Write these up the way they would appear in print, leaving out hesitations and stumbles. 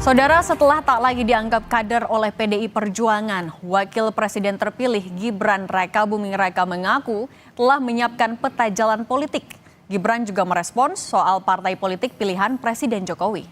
Saudara, setelah tak lagi dianggap kader oleh PDI Perjuangan, Wakil Presiden terpilih Gibran Rakabuming Raka mengaku telah menyiapkan peta jalan politik. Gibran juga merespons soal partai politik pilihan Presiden Jokowi.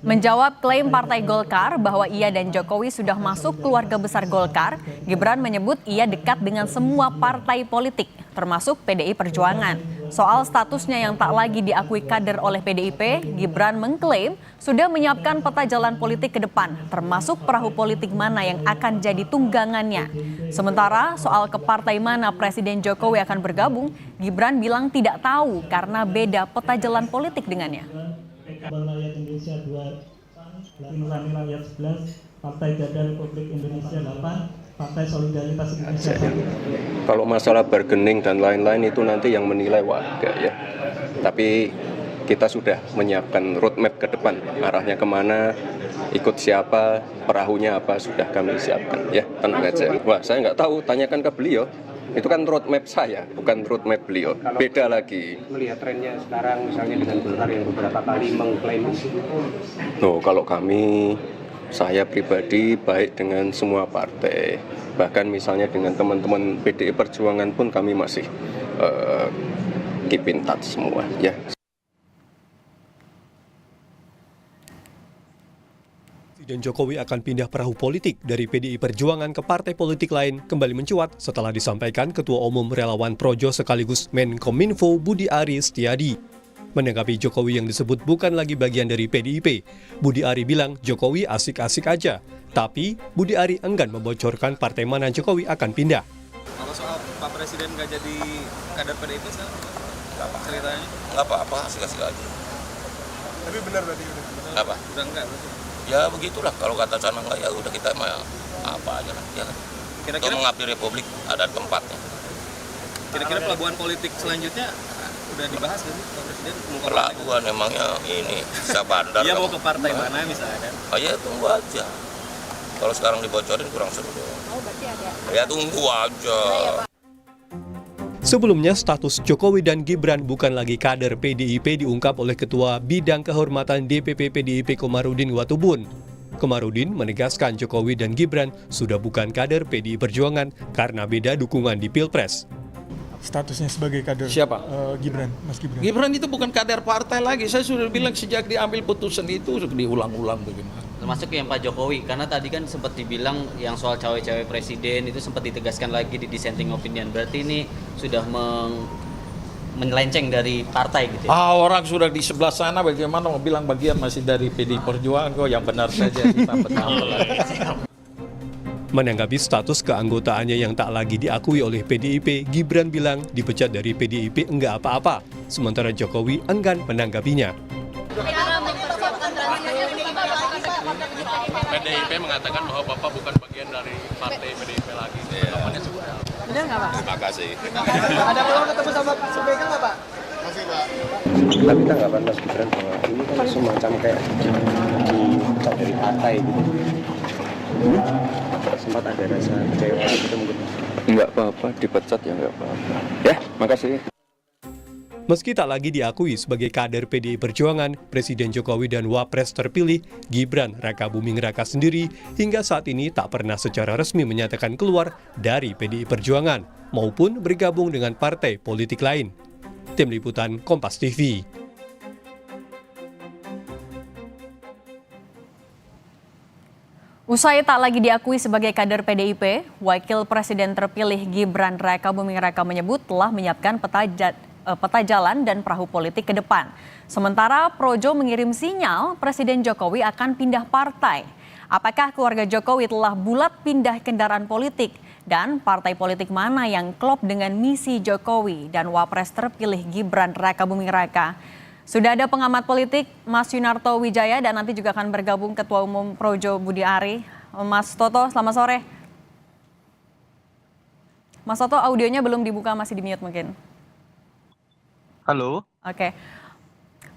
Menjawab klaim Partai Golkar bahwa ia dan Jokowi sudah masuk keluarga besar Golkar, Gibran menyebut ia dekat dengan semua partai politik, termasuk PDI Perjuangan. Soal statusnya yang tak lagi diakui kader oleh PDIP, Gibran mengklaim sudah menyiapkan peta jalan politik ke depan, termasuk perahu politik mana yang akan jadi tunggangannya. Sementara soal ke partai mana Presiden Jokowi akan bergabung, Gibran bilang tidak tahu karena beda peta jalan politik dengannya. Rakyat Indonesia 2, Nurani Rakyat 11, Partai Garda Republik Indonesia 8, Partai Solidaritas Indonesia 1. Kalau masalah bargaining dan lain-lain itu nanti yang menilai warga ya. Tapi kita sudah menyiapkan roadmap ke depan, arahnya kemana, ikut siapa, perahunya apa, sudah kami siapkan ya, tenang aja. Wah, saya nggak tahu, tanyakan ke beliau. Itu kan roadmap saya, bukan roadmap beliau. Beda lagi. Melihat trennya sekarang misalnya dengan Golkar yang beberapa kali mengklaim itu. Kalau kami, saya pribadi baik dengan semua partai. Bahkan misalnya dengan teman-teman PDI Perjuangan pun kami masih keep in touch semua ya. Presiden Jokowi akan pindah perahu politik dari PDI Perjuangan ke partai politik lain kembali mencuat setelah disampaikan Ketua Umum Relawan Projo sekaligus Menkominfo Budi Ari Setiadi. Menanggapi Jokowi yang disebut bukan lagi bagian dari PDIP, Budi Ari bilang Jokowi asik-asik aja. Tapi Budi Ari enggan membocorkan partai mana Jokowi akan pindah. Kalau soal Pak Presiden nggak jadi kader PDIP sekarang, ceritanya? Nggak apa-apa, asik-asik aja. Tapi benar berarti udah? Apa? Udah enggak berarti? Ya begitulah, kalau kata sana enggak ya udah kita mah apa aja lah. Ya. Kita mengabdi Republik ada tempatnya. Kira-kira pelabuhan politik selanjutnya udah dibahas nggak sih Pak Presiden? Pelabuhan memangnya ini bisa bandar. Dia mau ke partai mana misalnya? Oh ya tunggu aja. Kalau sekarang dibocorin kurang seru. Oh, berarti ada. Ya tunggu aja. Sebelumnya, status Jokowi dan Gibran bukan lagi kader PDIP diungkap oleh Ketua Bidang Kehormatan DPP PDIP Komarudin Watubun. Komarudin menegaskan Jokowi dan Gibran sudah bukan kader PDI Perjuangan karena beda dukungan di Pilpres. Statusnya sebagai kader siapa? Gibran, Mas Gibran. Gibran itu bukan kader partai lagi. Saya sudah bilang sejak diambil putusan itu diulang-ulang bagaimana. Termasuk yang Pak Jokowi, karena tadi kan sempat dibilang yang soal cawe-cawe presiden itu sempat ditegaskan lagi di dissenting opinion. Berarti ini sudah menyelenceng dari partai gitu ya? Orang sudah di sebelah sana bagaimana mau bilang bagian masih dari PDI Perjuangan kok, yang benar saja ditambah-tambah lagi. Menanggapi status keanggotaannya yang tak lagi diakui oleh PDIP, Gibran bilang dipecat dari PDIP enggak apa-apa, sementara Jokowi enggan menanggapinya. PDIP mengatakan bahwa Bapak bukan bagian dari partai PDIP lagi. Benar nggak, Pak? Terima kasih. Ada peluang ketemu sama Subega nggak, Pak? Masih, Pak. Tapi tanggapan Mas Gibran bahwa ini kan semacam kayak dipecat dari partai gitu. Sempat ada rasa kecewa gitu mungkin. Enggak apa-apa, dipecat ya enggak apa-apa. Ya, makasih. Meski tak lagi diakui sebagai kader PDI Perjuangan, Presiden Jokowi dan Wapres terpilih, Gibran Rakabuming Raka sendiri hingga saat ini tak pernah secara resmi menyatakan keluar dari PDI Perjuangan maupun bergabung dengan partai politik lain. Tim Liputan Kompas TV. Usai tak lagi diakui sebagai kader PDIP, Wakil Presiden terpilih Gibran Rakabuming Raka menyebut telah menyiapkan peta jalan dan perahu politik ke depan. Sementara Projo mengirim sinyal Presiden Jokowi akan pindah partai. Apakah keluarga Jokowi telah bulat pindah kendaraan politik? Dan partai politik mana yang klop dengan misi Jokowi dan Wapres terpilih Gibran Rakabuming Raka? Sudah ada pengamat politik Mas Yunarto Wijaya dan nanti juga akan bergabung Ketua Umum Projo Budi Ari. Mas Toto, selamat sore. Mas Toto, audionya belum dibuka, masih di mute mungkin. Halo. Oke.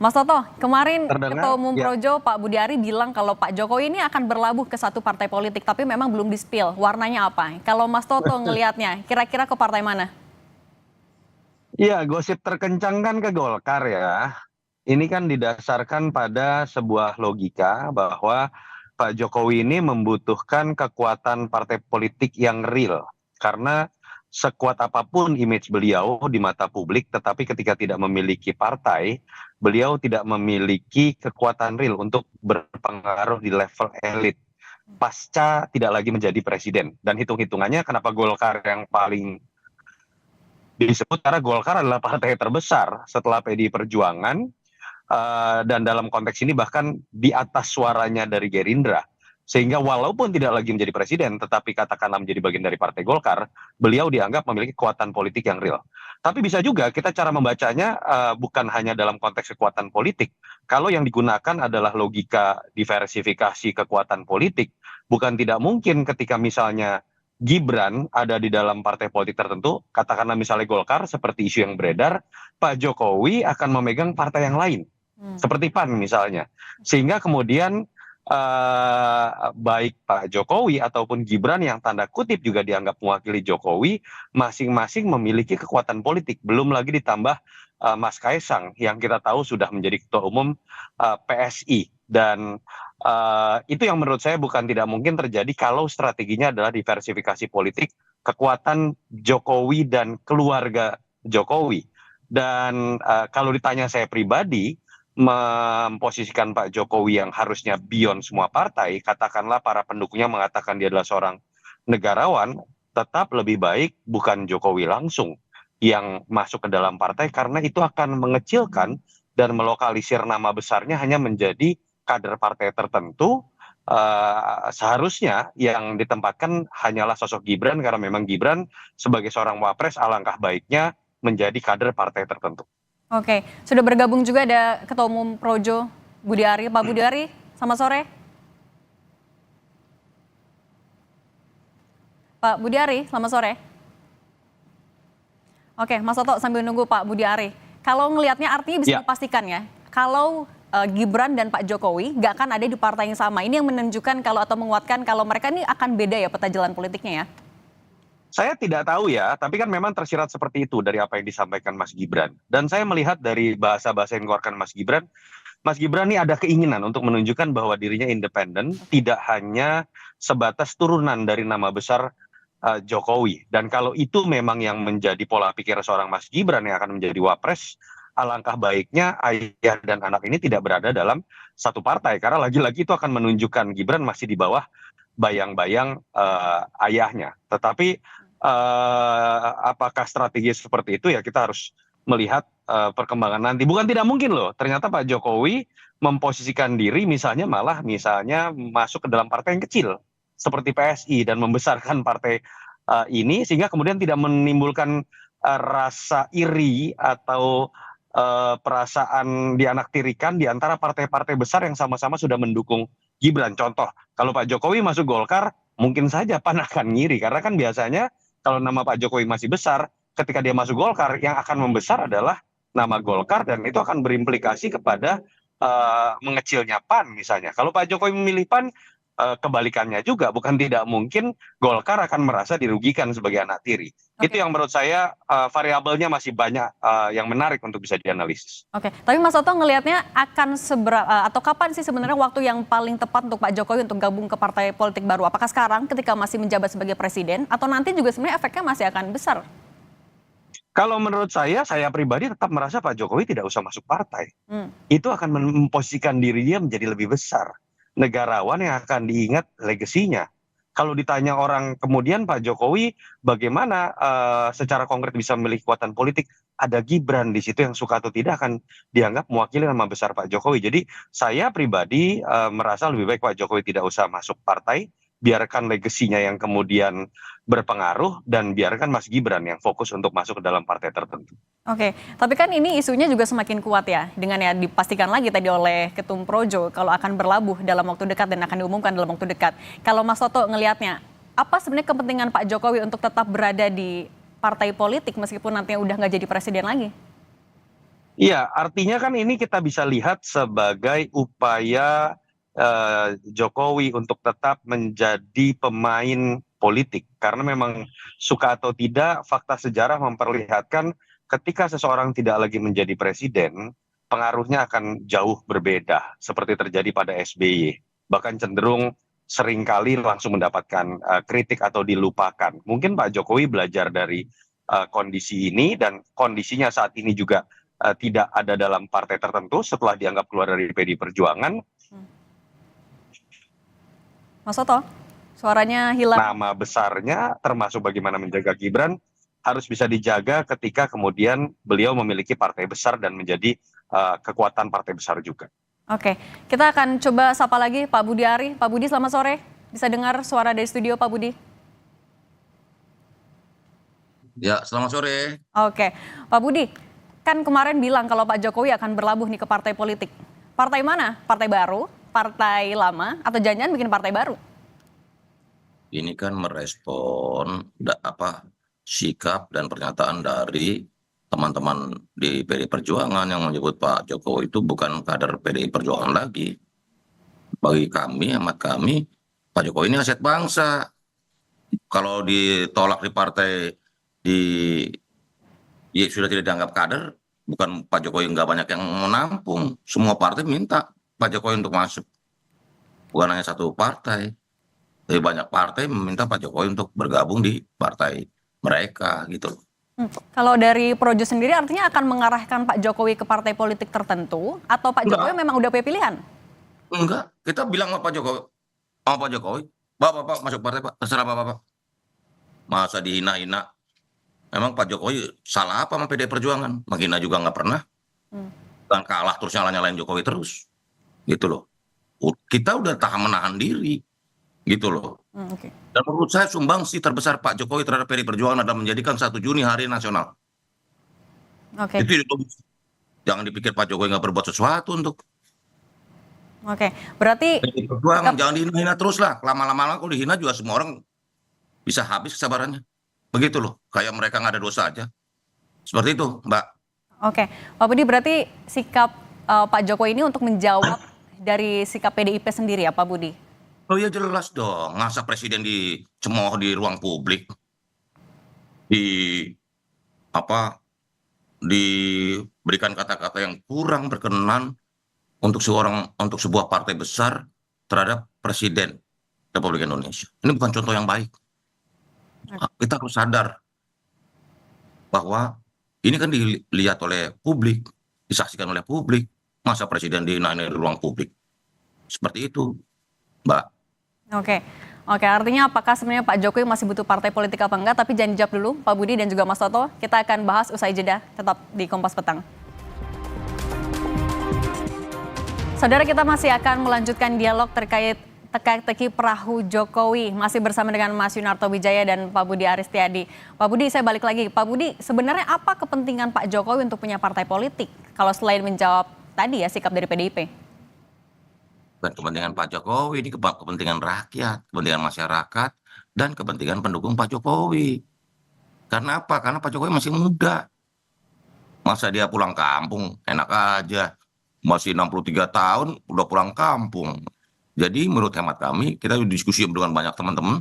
Mas Toto, kemarin Terdengar? Ketua Umum Ya. Projo Pak Budi Ari bilang kalau Pak Jokowi ini akan berlabuh ke satu partai politik, tapi memang belum di-spill warnanya apa. Kalau Mas Toto ngelihatnya, kira-kira ke partai mana? Iya, gosip terkencang kan ke Golkar ya. Ini kan didasarkan pada sebuah logika bahwa Pak Jokowi ini membutuhkan kekuatan partai politik yang real. Karena sekuat apapun image beliau di mata publik, tetapi ketika tidak memiliki partai, beliau tidak memiliki kekuatan real untuk berpengaruh di level elit. Pasca tidak lagi menjadi presiden. Dan hitung-hitungannya kenapa Golkar yang paling disebut, karena Golkar adalah partai terbesar setelah PDI Perjuangan, dan dalam konteks ini bahkan di atas suaranya dari Gerindra. Sehingga walaupun tidak lagi menjadi presiden, tetapi katakanlah menjadi bagian dari Partai Golkar, beliau dianggap memiliki kekuatan politik yang real. Tapi bisa juga kita cara membacanya bukan hanya dalam konteks kekuatan politik. Kalau yang digunakan adalah logika diversifikasi kekuatan politik, bukan tidak mungkin ketika misalnya Gibran ada di dalam partai politik tertentu, katakanlah misalnya Golkar, seperti isu yang beredar, Pak Jokowi akan memegang partai yang lain. Seperti PAN misalnya. Sehingga kemudian baik Pak Jokowi ataupun Gibran yang tanda kutip juga dianggap mewakili Jokowi, masing-masing memiliki kekuatan politik. Belum lagi ditambah Mas Kaisang yang kita tahu sudah menjadi ketua umum PSI. Dan itu yang menurut saya bukan tidak mungkin terjadi kalau strateginya adalah diversifikasi politik, kekuatan Jokowi dan keluarga Jokowi. Dan kalau ditanya saya pribadi, memposisikan Pak Jokowi yang harusnya beyond semua partai, katakanlah para pendukungnya mengatakan dia adalah seorang negarawan, tetap lebih baik bukan Jokowi langsung yang masuk ke dalam partai, karena itu akan mengecilkan dan melokalisir nama besarnya hanya menjadi kader partai tertentu. Seharusnya yang ditempatkan hanyalah sosok Gibran, karena memang Gibran sebagai seorang wapres alangkah baiknya menjadi kader partai tertentu. Oke, sudah bergabung juga ada Ketua Umum Projo, Budi Ari. Pak Budi Ari, selamat sore. Pak Budi Ari, selamat sore. Oke, Mas Toto sambil nunggu Pak Budi Ari. Kalau ngelihatnya artinya bisa dipastikan ya, kalau Gibran dan Pak Jokowi nggak akan ada di partai yang sama. Ini yang menunjukkan kalau atau menguatkan kalau mereka ini akan beda ya peta jalan politiknya ya. Saya tidak tahu ya, tapi kan memang tersirat seperti itu dari apa yang disampaikan Mas Gibran. Dan saya melihat dari bahasa-bahasa yang dikeluarkan Mas Gibran ini ada keinginan untuk menunjukkan bahwa dirinya independen, tidak hanya sebatas turunan dari nama besar Jokowi. Dan kalau itu memang yang menjadi pola pikir seorang Mas Gibran yang akan menjadi wapres, alangkah baiknya ayah dan anak ini tidak berada dalam satu partai. Karena lagi-lagi itu akan menunjukkan Gibran masih di bawah bayang-bayang ayahnya. Tetapi apakah strategi seperti itu ya kita harus melihat perkembangan nanti. Bukan tidak mungkin loh, ternyata Pak Jokowi memposisikan diri misalnya masuk ke dalam partai yang kecil seperti PSI dan membesarkan partai ini sehingga kemudian tidak menimbulkan rasa iri atau perasaan dianaktirikan di antara partai-partai besar yang sama-sama sudah mendukung Gibran. Contoh, kalau Pak Jokowi masuk Golkar, mungkin saja PAN akan ngiri. Karena kan biasanya kalau nama Pak Jokowi masih besar, ketika dia masuk Golkar, yang akan membesar adalah nama Golkar, dan itu akan berimplikasi kepada mengecilnya PAN misalnya. Kalau Pak Jokowi memilih PAN, kebalikannya juga. Bukan tidak mungkin Golkar akan merasa dirugikan sebagai anak tiri. Itu yang menurut saya variabelnya masih banyak yang menarik untuk bisa dianalisis. Oke, tapi Mas Toto ngelihatnya akan atau kapan sih sebenarnya waktu yang paling tepat untuk Pak Jokowi untuk gabung ke partai politik baru? Apakah sekarang ketika masih menjabat sebagai presiden atau nanti juga sebenarnya efeknya masih akan besar? Kalau menurut saya pribadi tetap merasa Pak Jokowi tidak usah masuk partai. Itu akan memposisikan diri dia menjadi lebih besar. Negarawan yang akan diingat legasinya. Kalau ditanya orang kemudian Pak Jokowi bagaimana secara konkret bisa memiliki kekuatan politik, ada Gibran di situ yang suka atau tidak akan dianggap mewakili nama besar Pak Jokowi. Jadi saya pribadi merasa lebih baik Pak Jokowi tidak usah masuk partai, biarkan legasinya yang kemudian berpengaruh dan biarkan Mas Gibran yang fokus untuk masuk ke dalam partai tertentu. Oke, tapi kan ini isunya juga semakin kuat ya, dengan ya dipastikan lagi tadi oleh Ketum Projo kalau akan berlabuh dalam waktu dekat dan akan diumumkan dalam waktu dekat. Kalau Mas Toto ngelihatnya, apa sebenarnya kepentingan Pak Jokowi untuk tetap berada di partai politik meskipun nantinya udah nggak jadi presiden lagi? Iya, artinya kan ini kita bisa lihat sebagai upaya Jokowi untuk tetap menjadi pemain politik. Karena memang suka atau tidak, fakta sejarah memperlihatkan ketika seseorang tidak lagi menjadi presiden, pengaruhnya akan jauh berbeda seperti terjadi pada SBY. Bahkan cenderung seringkali langsung mendapatkan kritik atau dilupakan. Mungkin Pak Jokowi belajar dari kondisi ini, dan kondisinya saat ini juga tidak ada dalam partai tertentu setelah dianggap keluar dari PDI Perjuangan. Mas Soto, suaranya hilang. Nama besarnya termasuk bagaimana menjaga Gibran harus bisa dijaga ketika kemudian beliau memiliki partai besar dan menjadi kekuatan partai besar juga. Oke, kita akan coba sapa lagi Pak Budi Ari. Pak Budi, selamat sore. Bisa dengar suara dari studio, Pak Budi? Ya, selamat sore. Oke, Pak Budi, kan kemarin bilang kalau Pak Jokowi akan berlabuh nih ke partai politik. Partai mana? Partai baru, partai lama, atau jangan-jangan bikin partai baru? Ini kan merespon sikap dan pernyataan dari teman-teman di PDI Perjuangan yang menyebut Pak Jokowi itu bukan kader PDI Perjuangan lagi. Bagi kami, hemat kami, Pak Jokowi ini aset bangsa. Kalau ditolak di partai, sudah tidak dianggap kader, bukan Pak Jokowi nggak banyak yang menampung. Semua partai minta Pak Jokowi untuk masuk. Bukan hanya satu partai. Tapi banyak partai meminta Pak Jokowi untuk bergabung di partai mereka gitu. Kalau dari Projo sendiri artinya akan mengarahkan Pak Jokowi ke partai politik tertentu atau Pak Jokowi memang udah punya pilihan? Enggak, kita bilang sama Pak Jokowi, Bapak masuk partai Pak, terserah Bapak. Masa dihina-hina? Memang Pak Jokowi salah apa sama PDI Perjuangan? Menghina juga nggak pernah. Dan kalah terus nyalain Jokowi terus. Gitu loh. Kita udah tahan menahan diri. Gitu loh. Dan menurut saya sumbangsi terbesar Pak Jokowi terhadap PDI Perjuangan adalah menjadikan 1 Juni hari nasional. Itu jangan dipikir Pak Jokowi nggak berbuat sesuatu untuk berarti PDI Perjuangan. Jangan dihina terus lah. Lama-lama kalau dihina juga semua orang bisa habis kesabarannya. Begitu loh. Kayak mereka nggak ada dosa aja. Seperti itu, Mbak. Oke, Pak Budi, berarti sikap Pak Jokowi ini untuk menjawab dari sikap PDIP sendiri ya Pak Budi? Oh ya jelas dong, masa presiden dicemooh di ruang publik, diberikan kata-kata yang kurang berkenan untuk sebuah partai besar terhadap Presiden Republik Indonesia. Ini bukan contoh yang baik. Kita harus sadar bahwa ini kan dilihat oleh publik, disaksikan oleh publik, masa presiden dihina di ruang publik. Seperti itu, Mbak. Oke, artinya apakah sebenarnya Pak Jokowi masih butuh partai politik apa enggak? Tapi jangan dijawab dulu, Pak Budi dan juga Mas Toto. Kita akan bahas usai jeda, tetap di Kompas Petang. Saudara, kita masih akan melanjutkan dialog terkait teka-teki perahu Jokowi. Masih bersama dengan Mas Yunarto Wijaya dan Pak Budi Aristiadi. Pak Budi, saya balik lagi. Pak Budi, sebenarnya apa kepentingan Pak Jokowi untuk punya partai politik? Kalau selain menjawab tadi ya sikap dari PDIP. Bukan kepentingan Pak Jokowi, ini kepentingan rakyat, kepentingan masyarakat, dan kepentingan pendukung Pak Jokowi. Karena apa? Karena Pak Jokowi masih muda. Masa dia pulang kampung, enak aja. Masih 63 tahun, udah pulang kampung. Jadi menurut hemat kami, kita diskusi dengan banyak teman-teman,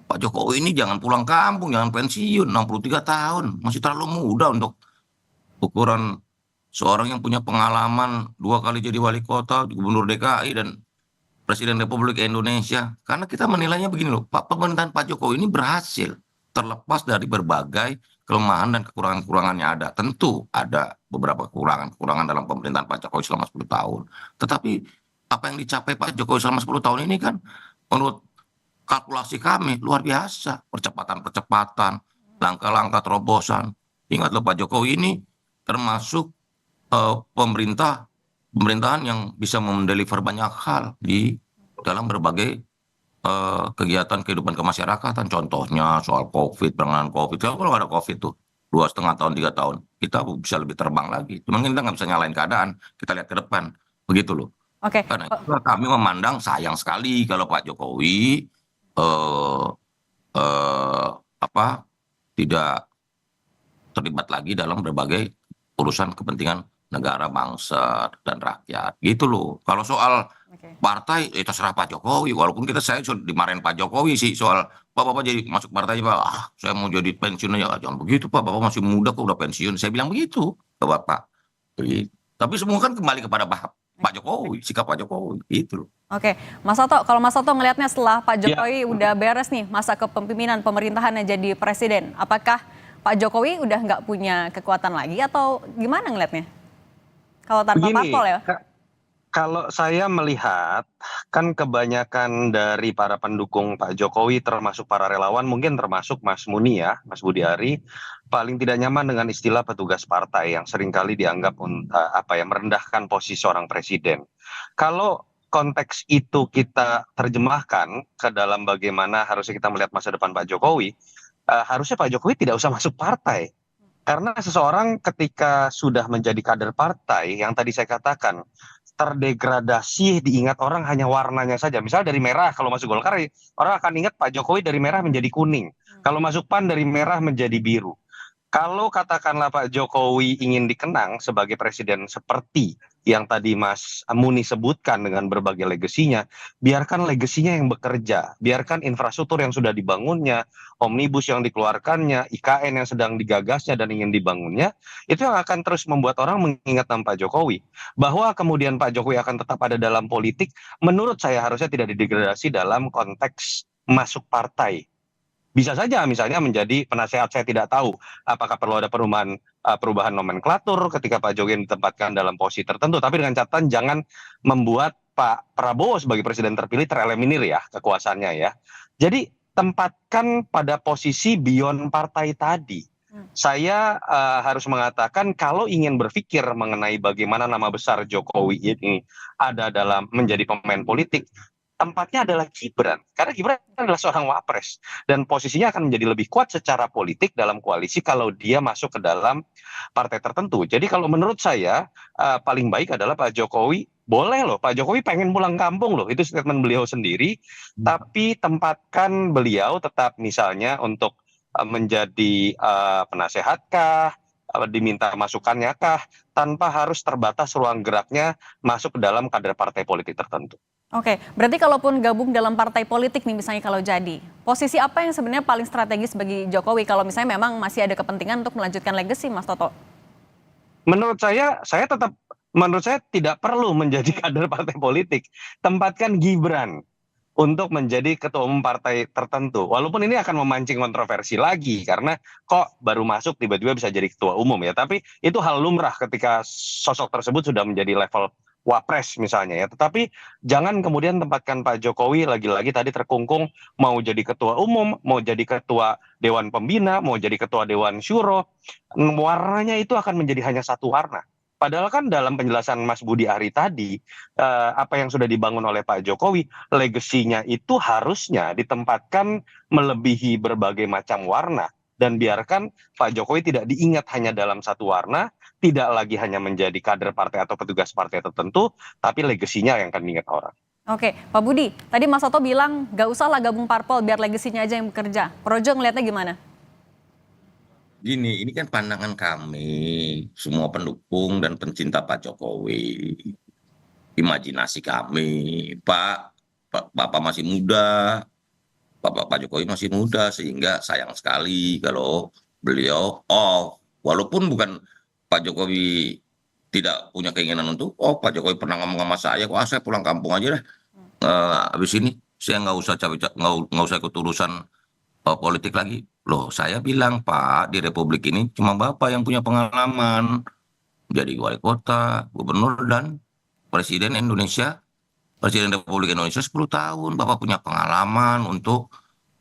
Pak Jokowi ini jangan pulang kampung, jangan pensiun, 63 tahun. Masih terlalu muda untuk ukuran seorang yang punya pengalaman 2 kali jadi wali kota, gubernur DKI, dan Presiden Republik Indonesia. Karena kita menilainya begini loh, pemerintahan Pak Jokowi ini berhasil terlepas dari berbagai kelemahan dan kekurangan-kekurangannya ada. Tentu ada beberapa kekurangan dalam pemerintahan Pak Jokowi selama 10 tahun. Tetapi apa yang dicapai Pak Jokowi selama 10 tahun ini kan menurut kalkulasi kami luar biasa. Percepatan, langkah-langkah terobosan. Ingat loh, Pak Jokowi ini termasuk pemerintahan yang bisa mendeliver banyak hal di dalam berbagai kegiatan kehidupan kemasyarakatan. Contohnya soal COVID, penanganan COVID. Kalau ada COVID tuh 2,5 tahun, 3 tahun, kita bisa lebih terbang lagi. Cuman kita nggak bisa nyalain keadaan, kita lihat ke depan. Begitu loh. Karena itu kami memandang sayang sekali kalau Pak Jokowi tidak terlibat lagi dalam berbagai urusan kepentingan negara, bangsa, dan rakyat. Gitu loh. Kalau soal partai, terserah Pak Jokowi. Walaupun saya sudah dimarahin Pak Jokowi sih soal, Bapak jadi masuk partai, Pak. Saya mau jadi pensiun aja. Jangan begitu, Pak. Bapak masih muda kok udah pensiun. Saya bilang begitu ke Bapak. Tapi semua kan kembali kepada Pak Jokowi, sikap Pak Jokowi, itu loh. Oke, Mas Toto, kalau Mas Toto ngelihatnya setelah Pak Jokowi udah beres nih masa kepemimpinan pemerintahannya jadi presiden, apakah Pak Jokowi udah nggak punya kekuatan lagi atau gimana ngelihatnya? Kalau tanpa parpol ya? Kalau saya melihat, kan kebanyakan dari para pendukung Pak Jokowi termasuk para relawan, mungkin termasuk Mas Muni ya, Mas Budi Ari, paling tidak nyaman dengan istilah petugas partai yang seringkali dianggap merendahkan posisi seorang presiden. Kalau konteks itu kita terjemahkan ke dalam bagaimana harusnya kita melihat masa depan Pak Jokowi, harusnya Pak Jokowi tidak usah masuk partai. Karena seseorang ketika sudah menjadi kader partai, yang tadi saya katakan, terdegradasi diingat orang hanya warnanya saja. Misal dari merah, kalau masuk Golkar, orang akan ingat Pak Jokowi dari merah menjadi kuning. Kalau masuk PAN dari merah menjadi biru. Kalau katakanlah Pak Jokowi ingin dikenang sebagai presiden seperti yang tadi Mas Muni sebutkan dengan berbagai legasinya, biarkan legasinya yang bekerja, biarkan infrastruktur yang sudah dibangunnya, omnibus yang dikeluarkannya, IKN yang sedang digagasnya dan ingin dibangunnya, itu yang akan terus membuat orang mengingat nama Pak Jokowi. Bahwa kemudian Pak Jokowi akan tetap ada dalam politik, menurut saya harusnya tidak didegradasi dalam konteks masuk partai. Bisa saja misalnya menjadi penasehat, saya tidak tahu apakah perlu ada perubahan nomenklatur ketika Pak Jokowi ditempatkan dalam posisi tertentu, tapi dengan catatan jangan membuat Pak Prabowo sebagai presiden terpilih tereliminir ya kekuasaannya ya. Jadi tempatkan pada posisi beyond partai tadi. Saya harus mengatakan kalau ingin berpikir mengenai bagaimana nama besar Jokowi ini ada dalam menjadi pemain politik, tempatnya adalah Gibran. Karena Gibran adalah seorang wapres. Dan posisinya akan menjadi lebih kuat secara politik dalam koalisi kalau dia masuk ke dalam partai tertentu. Jadi kalau menurut saya paling baik adalah Pak Jokowi, boleh loh, Pak Jokowi pengen pulang kampung loh. Itu statement beliau sendiri. Tapi tempatkan beliau tetap misalnya untuk menjadi penasehatkah, diminta masukannya kah, tanpa harus terbatas ruang geraknya masuk ke dalam kader partai politik tertentu. Oke, berarti kalaupun gabung dalam partai politik nih misalnya kalau jadi, posisi apa yang sebenarnya paling strategis bagi Jokowi kalau misalnya memang masih ada kepentingan untuk melanjutkan legacy, Mas Toto? Menurut saya tidak perlu menjadi kader partai politik. Tempatkan Gibran untuk menjadi ketua umum partai tertentu. Walaupun ini akan memancing kontroversi lagi karena kok baru masuk tiba-tiba bisa jadi ketua umum ya. Tapi itu hal lumrah ketika sosok tersebut sudah menjadi level wapres misalnya ya. Tetapi jangan kemudian tempatkan Pak Jokowi lagi-lagi tadi terkungkung mau jadi ketua umum, mau jadi ketua Dewan Pembina, mau jadi ketua Dewan Syuro. Warnanya itu akan menjadi hanya satu warna. Padahal kan dalam penjelasan Mas Budi Ari tadi, apa yang sudah dibangun oleh Pak Jokowi, legasinya itu harusnya ditempatkan melebihi berbagai macam warna. Dan biarkan Pak Jokowi tidak diingat hanya dalam satu warna, tidak lagi hanya menjadi kader partai atau petugas partai tertentu, tapi legasinya yang akan diingat orang. Oke, Pak Budi, tadi Mas Toto bilang gak usah lah gabung parpol, biar legasinya aja yang bekerja. Projo ngeliatnya gimana? Gini, ini kan pandangan kami, semua pendukung dan pencinta Pak Jokowi. Imajinasi kami, Bapak masih muda, Pak Jokowi masih muda, sehingga sayang sekali kalau beliau walaupun bukan Pak Jokowi tidak punya keinginan untuk Pak Jokowi pernah ngomong sama saya, saya pulang kampung aja deh, habis ini saya nggak usah ikut urusan politik lagi. Loh, saya bilang Pak, di Republik ini cuma Bapak yang punya pengalaman jadi wali kota, gubernur dan presiden Indonesia. Presiden Republik Indonesia 10 tahun, Bapak punya pengalaman untuk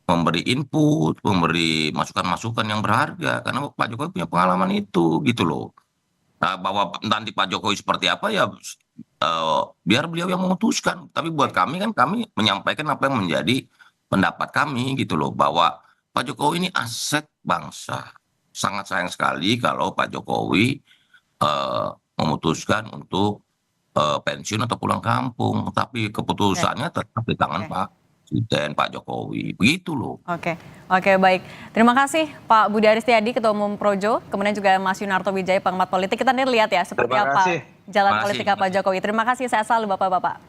memberi input, memberi masukan-masukan yang berharga, karena Pak Jokowi punya pengalaman itu, gitu loh. Nah, bahwa nanti Pak Jokowi seperti apa ya, biar beliau yang memutuskan. Tapi buat kami kan, kami menyampaikan apa yang menjadi pendapat kami, gitu loh, bahwa Pak Jokowi ini aset bangsa. Sangat sayang sekali kalau Pak Jokowi memutuskan untuk pensiun atau pulang kampung, tapi keputusannya tetap di tangan Pak Presiden, Pak Jokowi, begitu loh. Oke, baik. Terima kasih Pak Budi Ari Setiadi, Ketua Umum Projo, kemudian juga Mas Yunarto Wijaya, pengamat politik. Kita lihat ya seperti apa jalan politik Pak Jokowi. Terima kasih, sehat selalu Bapak-Bapak.